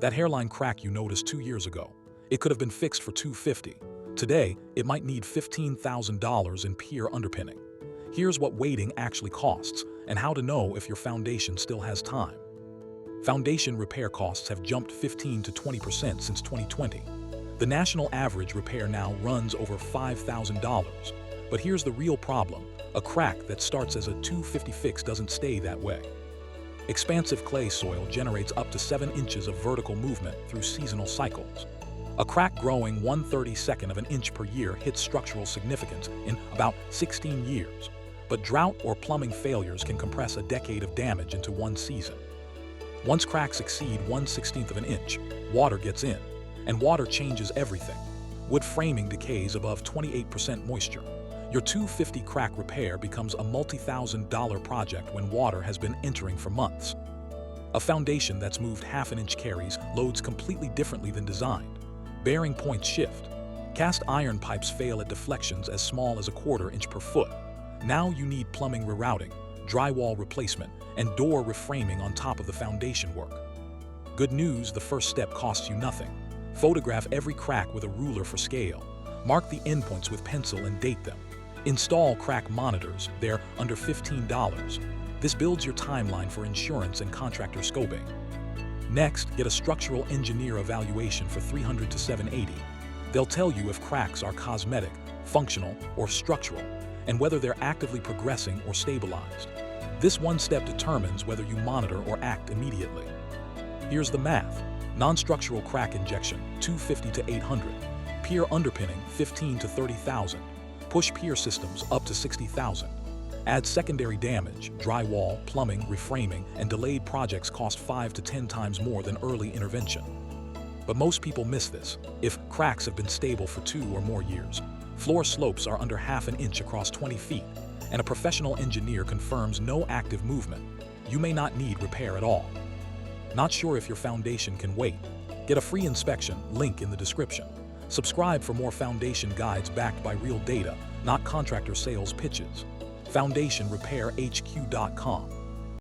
That hairline crack you noticed 2 years ago, it could have been fixed for $250. Today, it might need $15,000 in pier underpinning. Here's what waiting actually costs and how to know if your foundation still has time. Foundation repair costs have jumped 15 to 20% since 2020. The national average repair now runs over $5,000. But here's the real problem. A crack that starts as a $250 fix doesn't stay that way. Expansive clay soil generates up to 7 inches of vertical movement through seasonal cycles. A crack growing 1/32 of an inch per year hits structural significance in about 16 years. But drought or plumbing failures can compress a decade of damage into one season. Once cracks exceed 1/16 of an inch, water gets in, and water changes everything. Wood framing decays above 28% moisture. Your $250 crack repair becomes a multi-$1,000 project when water has been entering for months. A foundation that's moved half an inch carries loads completely differently than designed. Bearing points shift. Cast iron pipes fail at deflections as small as a 1/4 inch per foot. Now you need plumbing rerouting, drywall replacement, and door reframing on top of the foundation work. Good news, the first step costs you nothing. Photograph every crack with a ruler for scale. Mark the endpoints with pencil and date them. Install crack monitors, they're under $15. This builds your timeline for insurance and contractor scoping. Next, get a structural engineer evaluation for $300 to $780. They'll tell you if cracks are cosmetic, functional, or structural, and whether they're actively progressing or stabilized. This one step determines whether you monitor or act immediately. Here's the math. Non-structural crack injection, $250 to $800. Pier underpinning, $15,000 to $30,000. Push pier systems up to $60,000. Add secondary damage, drywall, plumbing, reframing, and delayed projects cost 5 to 10 times more than early intervention. But most people miss this. If cracks have been stable for 2 or more years, floor slopes are under half an inch across 20 feet, and a professional engineer confirms no active movement, you may not need repair at all. Not sure if your foundation can wait? Get a free inspection, link in the description. Subscribe for more foundation guides backed by real data, not contractor sales pitches. FoundationRepairHQ.com